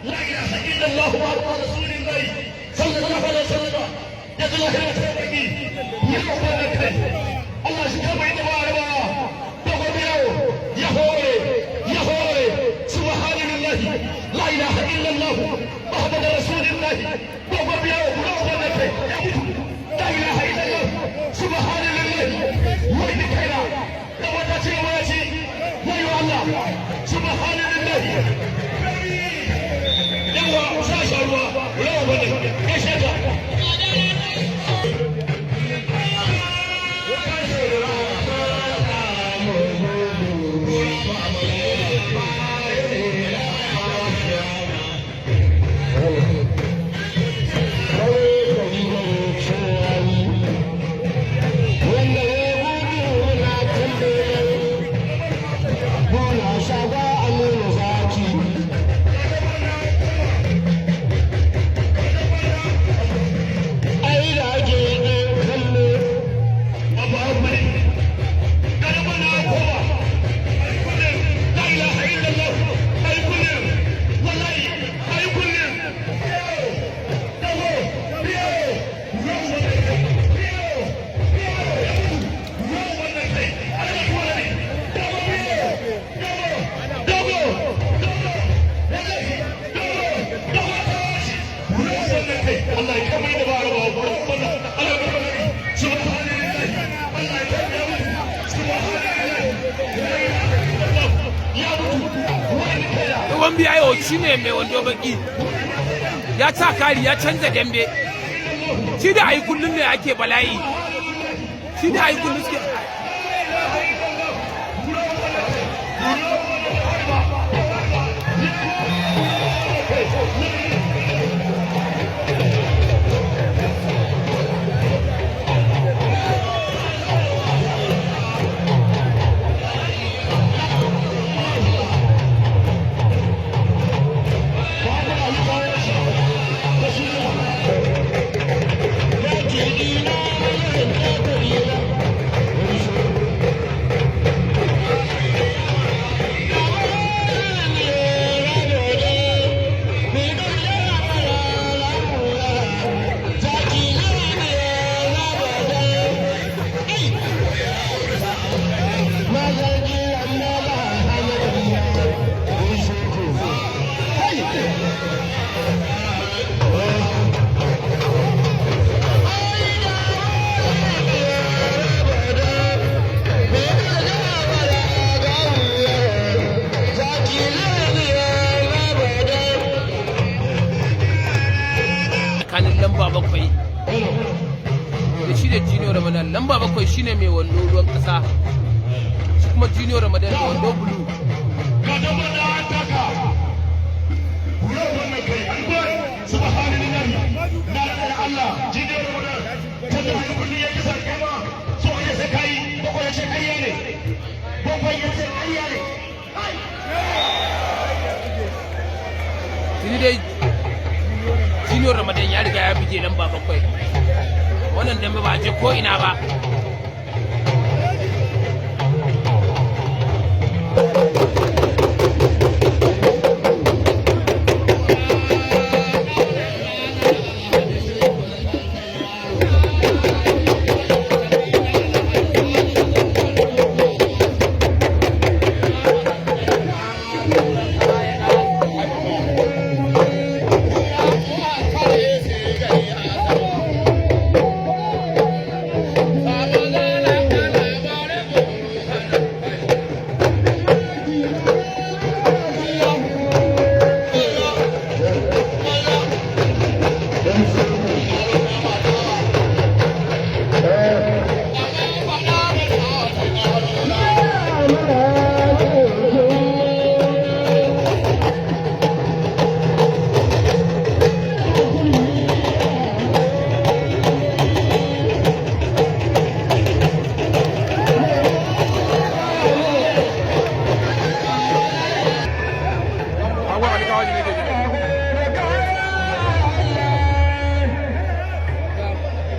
لا اله الا الله محمد رسول الله صلى الله عليه وسلم يا الله يا سيدي يا ربنا الله سبحانه وتعالى يا هوري سبحان الله لا اله الا الله محمد رسول الله لا اله الا الله سبحان الله وين كيرا لو تاتي وياتي ويا الله سبحان الله يلا شاشة الله ولا بد ايش هذا Biyayo shi ne mai wando baki ya ta kari ya canza dambe shi da ai kullun ne ake bala'i shi da ai kullun suke lamba bakwai da shi da Junior Ramadan. Lamba bakwai shine mai wando ruwan kasa, shi kuma Junior Ramadan da wando blue. Dai Junior Ramadan ya riga ya bige lamba bakwai, wannan dambe ba a je ko ina ba.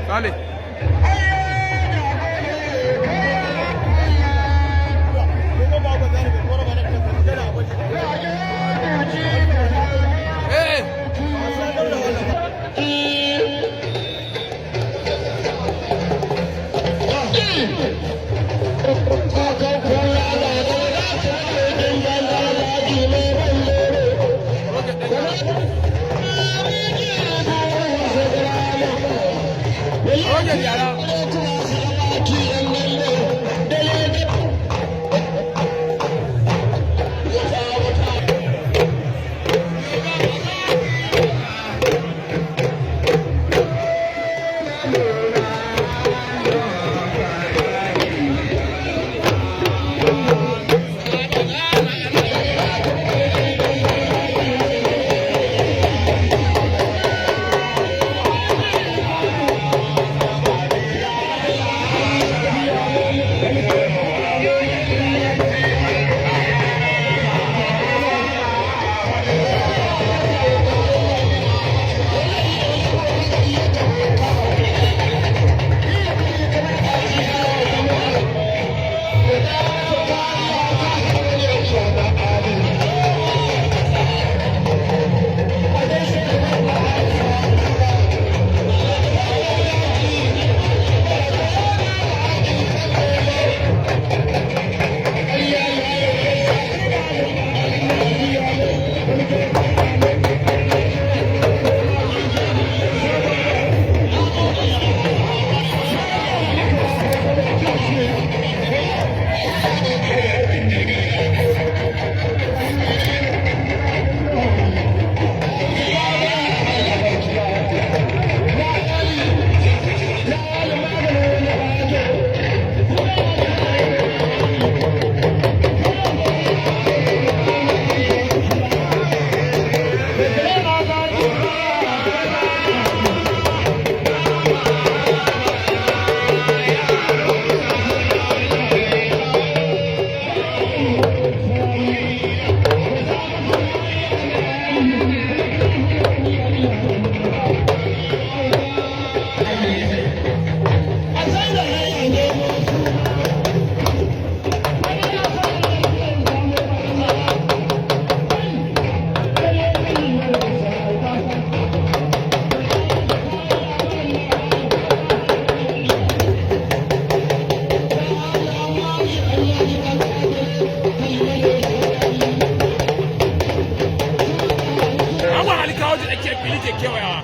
Dale. fili ke kewayawa.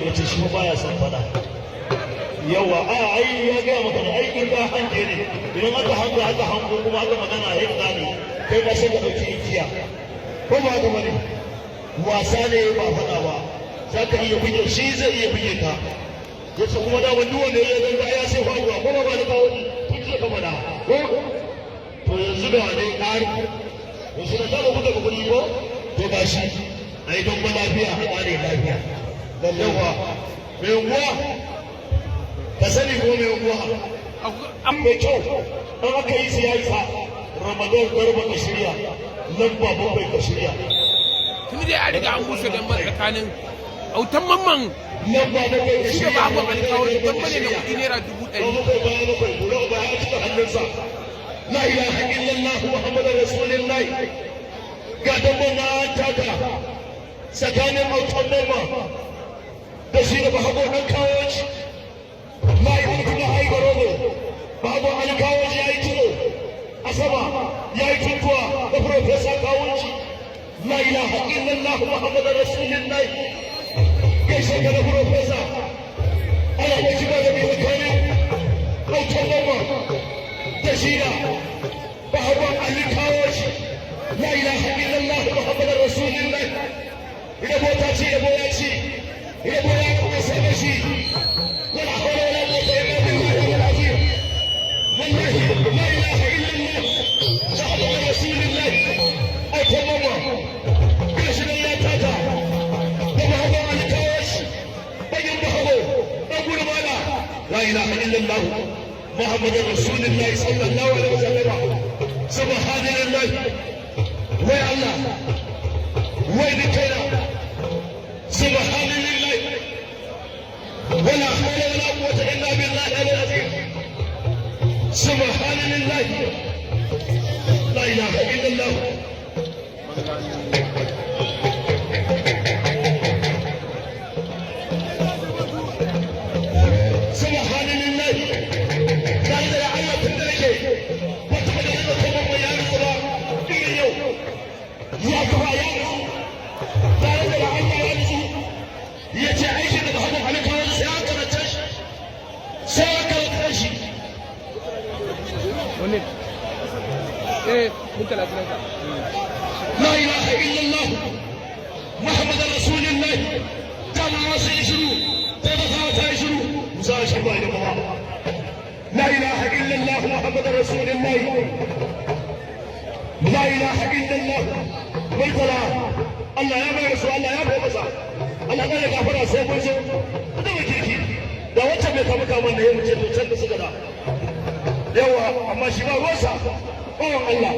mace shi baya son fada yawa ai ya ga maka da aikin da hanke ne idan aka hango kuma aka magana ya gane kai ba sai ka dauki ikiya ko ba ga bane wasa ne ba fada ba za ka iya buge shi zai iya buge ka yace kuma da wani wanda ya ganga ya sai faruwa ko ba da kawo tun zai kama da ko to yanzu da wani ƙari yanzu da kama kuka kuɗi ko to ba shi ai don ba lafiya a ƙare lafiya yawa mai unguwa ka sani ko mai unguwa an mai kyau an aka yi siyasa ramadan garba ka shirya lamba bakwai ka shirya tun dai a riga an bushe don tsakanin autan mamman lamba bakwai ka shi da shirya babu alkawari don bane da kuɗi naira 100,000 bakwai bakwai kula ba ya cika hannunsa la ilaha illallah muhammadar rasulullah ga dabban na taka tsakanin autan mamman da shi da bahago ɗan kawo ci na yi mulki na haigaro ne bahago an kawo ci ya yi tuno a sama ya yi tuntuwa da profesa kawo ci la ilaha illallah muhammadar rasulullah gaishe ka da profesa ana da shiga da mai tsakanin ɗaukan goma da shi da bahago an kawo ci la ilaha illallah muhammadar rasulullah yabo ta ce yabo ya ce يقول يا ابو سمشي ولا حول ولا قوه الا بالله العظيم والله لا اله الا الله محمد رسول الله اتمم كشف الله تاتا ومحمد علي كاوش بين محمد اقول مالا لا اله الا الله محمد رسول الله صلى الله عليه وسلم سبحان الله ويا الله وين كينا سبحان الله ولا حول ولا قوة إلا بالله العظيم سبحان الله لا إله إلا الله سبحان الله لا إله إلا الله وتقبل لكم ويا رسول اليوم يا كفا يا لا إله إلا الله yace aikin da babu alƙawar sai aka race shi sai aka race shi wani mun 30 la ilaha illallah muhammadar rasulullah jama'a sai shiru sai da ta shiru musa shi ba da ba la ilaha illallah muhammadar rasulullah la ilaha illallah bai kala Allah ya mai rasu Allah ya bai masa Allah ya gafara sai mun so da kirki da wacce mai kama kaman da ya muce to can da suka da yawa amma shi ba ruwansa bawan Allah